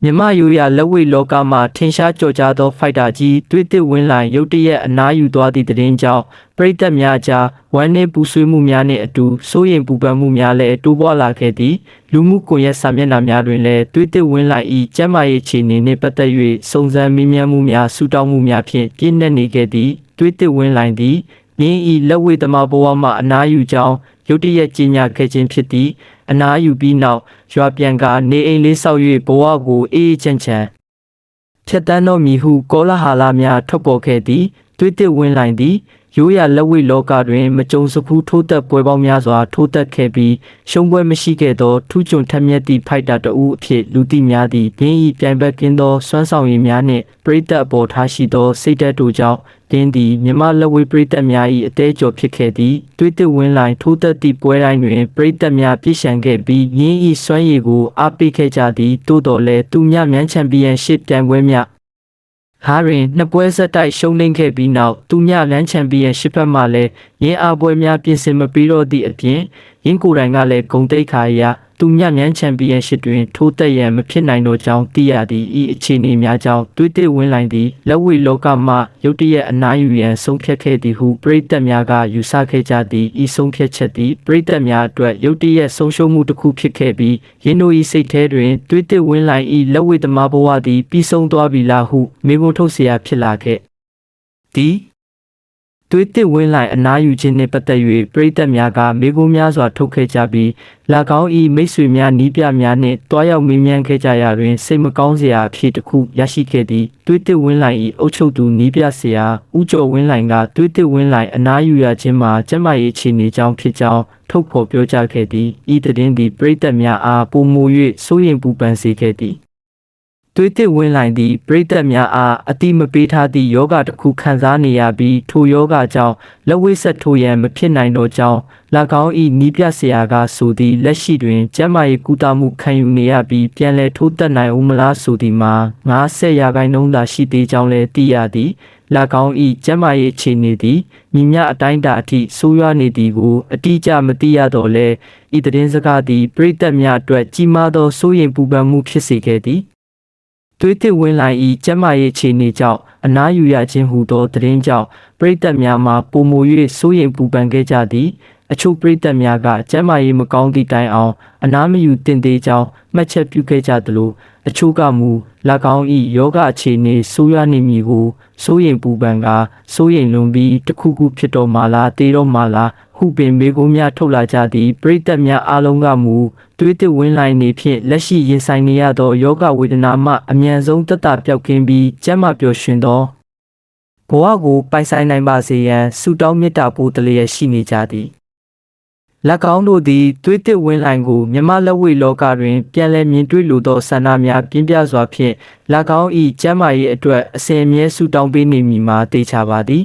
မြမယူရလက်ဝိလောကမှာထင်ရှားကြော်ကြားသောဖိုက်တာကြီးသွေးတစ်ဝင်းလိုင်ရုတ်တရက်အနားယူသွားသည့်သတင်းကြောင့်ပရိသတ်များကြားဝမ်းနည်းပူဆွေးမှုများနှင့်အတူစိုးရိမ်ပူပန်မှုများလည်းတိုးပွားလာခဲ့သည်လူမှုကွန်ရက်စာမျက်နှာများတွင်လည်းသွေးတစ်ဝင်းလိုင်၏ကျန်းမာရေးအခြေအနေနှင့်ပတ်သက်၍စုံစမ်းမေးမြန်းမှုများဆူတောင်းမှုများဖြင့်ပြည့်နှက်နေခဲ့သည်သွေးတစ်ဝင်းလိုင်သည်မြင်း၏လက်ဝိသမားဘဝမှအနားယူကြောင်းရုတ်တရက်ကြေညာခဲ့ခြင်းဖြစ်သည်အနားယူပြီးနောက်ရွာပြန်ကနေအိမ်လေးဆောက်၍ဘဝကိုအေးအေးချမ်းချမ်းဖြတ်တန်းတော်မူဟုကောလာဟာလများထွက်ပေါ်ခဲ့သည်သွေးတစ်ဝင်းလိုင်သည်ရိုးရာလက်ဝိလောကတွင်မကြုံစဖူးထိုးသက်ပွဲပေါင်းများစွာထိုးသက်ခဲ့ပြီးရှုံးပွဲမရှိခဲ့သောထူးချွန်ထက်မြက်သည့်ဖိုက်တာတဦးအဖြစ်လူသိများသည့်ပြင်းဤပြိုင်ဘက်ကင်းသောစွမ်းဆောင်ရည်များနှင့်ပရိသတ်အပေါ်ထားရှိသောစိတ်ဓာတ်တို့ကြောင့်တင်းသည်မြမလက်ဝိပရိသတ်များ၏အသေးကျော်ဖြစ်ခဲ့သည်သွေးတစ်ဝင်းလိုင်ထိုးသက်သည့်ပွဲတိုင်းတွင်ပရိသတ်များပြည့်ရှံခဲ့ပြီးရင်းဤစွမ်းရည်ကိုအားပေးခဲ့ကြသည်သို့တော်လည်းသူများမြန်ချန်ပီယံရှစ်ပြိုင်ပွဲများဟာရင်နှစ်ပွဲဆက်တိုက်ရှုံးနိမ့်ခဲ့ပြီးနောက်သူညလန်းချန်ပီယံရှစ်ဖက်မှလည်းရင်းအားပွဲများပြင်ဆင်မပြီးတော့သည့်အပြင်ရင်းကိုယ်တိုင်ကလည်းဂုံတိတ်ခါရသူညမြန်ချန်ပီယံရှစ်တွင်ထိုးသက်ရန်မဖြစ်နိုင်တော့ကြောင်းသိရသည့်ဤအခြေအနေများကြောင့်သွေးတစ်ဝင်းလိုင်သည်လက်ဝိလောကမှရုတ်တရက်အနားယူရန်ဆုံးဖြတ်ခဲ့သည်ဟုပရိသတ်များကယူဆခဲ့ကြသည်ဤဆုံးဖြတ်ချက်သည်ပရိသတ်များအတွက်ရုတ်တရက်ဆုံးရှုံးမှုတစ်ခုဖြစ်ခဲ့ပြီးရင်းတို့၏စိတ်ထဲတွင်သွေးတစ်ဝင်းလိုင်၏လက်ဝိသမားဘဝသည်ပြီးဆုံးသွားပြီလားဟုမေးခွန်းထုတ်เสียဖြစ်လာခဲ့သည်သွေးတစ်ဝင်းလိုင်အနားယူခြင်းနှင့်ပတ်သက်၍ပရိသတ်များကမေးခွန်းများစွာထုတ်ခဲ့ကြပြီး၎င်း၏မိတ်ဆွေများနီးပြများနှင့်တွားရောက်မေးမြန်းခဲ့ကြရာတွင်စိတ်မကောင်းစရာအဖြစ်တစ်ခုရရှိခဲ့သည်သွေးတစ်ဝင်းလိုင်၏အုပ်ချုပ်သူနီးပြဆရာဦးကျော်ဝင်းလိုင်ကသွေးတစ်ဝင်းလိုင်အနားယူရခြင်းမှာကျန်းမာရေးအခြေအနေကြောင့်ဖြစ်ကြောင်းထုတ်ဖော်ပြောကြားခဲ့သည်ဤသတင်းသည်ပရိသတ်များအားပုံမူ၍စိုးရိမ်ပူပန်စေခဲ့သည်သွေးတစ်ဝင်းလိုင်သည့်ပရိသတ်များအားအတိမပေးထားသည့်ယောဂတစ်ခုခံစားနေရပြီးထိုယောဂကြောင့်လက်ဝိဆက်ထိုးရန်မဖြစ်နိုင်တော့ကြောင်း၎င်း၏နီးပြဆရာကဆိုသည်လက်ရှိတွင်ကျန်းမာရေးကုသမှုခံယူနေရပြီးပြန်လည်ထိုးသက်နိုင်ဦးမလားဆိုသည်မှာ90%သာရှိသေးကြောင်းလည်းသိရသည်၎င်း၏ကျန်းမာရေးအခြေအနေသည်မိမြအတိုင်းအတာအထိဆိုးရွားနေသည်ကိုအတိအကျမသိရတော့လဲဤသတင်းစကားသည်ပရိသတ်များအတွက်ကြီးမားသောစိုးရိမ်ပူပန်မှုဖြစ်စေခဲ့သည်သွေးတစ်ဝင်းလိုင်၏ကျန်းမာရေးအခြေအနေကြောင့်အနားယူရခြင်းဟူသောသတင်းကြောင့်ပရိသတ်များမှာပုံမူ၍စိုးရိမ်ပူပန်ခဲ့ကြသည်အချို့ပရိသတ်များကကျန်းမာရေးမကောင်းသည့်တိုင်အောင်အနားမယူသင့်သေးကြောင်းမှတ်ချက်ပြုခဲ့ကြသလိုအချို့ကမူ၎င်း၏ယောဂအခြေအနေဆိုးရွားနေမည်ကိုစိုးရိမ်ပူပန်ကစိုးရိမ်လွန်ပြီးတစ်ခုခုဖြစ်တော့မှလားတေတော့မှလားဟုပင်မေကုန်းများထုတ်လာကြသည်ပရိသတ်များအားလုံးကမူသွေးတစ်ဝင်းလိုင်နေဖြင့်လက်ရှိရင်ဆိုင်နေရသောယောဂဝေဒနာမှအမြန်ဆုံးသက်သာပြောက်ကင်းပြီးကျန်းမာပျော်ရွှင်သောဘဝကိုပိုင်ဆိုင်နိုင်ပါစေရန်ဆုတောင်းမေတ္တာပို့တလျက်ရှိနေကြသည်၎င်းတို့သည်သွေးတစ်ဝင်းလိုင်ကိုမြမလက်ဝိလောကတွင်ပြန်လည်မြင်တွေ့လိုသောဆန္ဒများပြင်းပြစွာဖြင့်၎င်း၏ကျန်းမာရေးအတွက်အစဉ်အမြဲဆုတောင်းပေးနေမည်မှာသိချပါသည်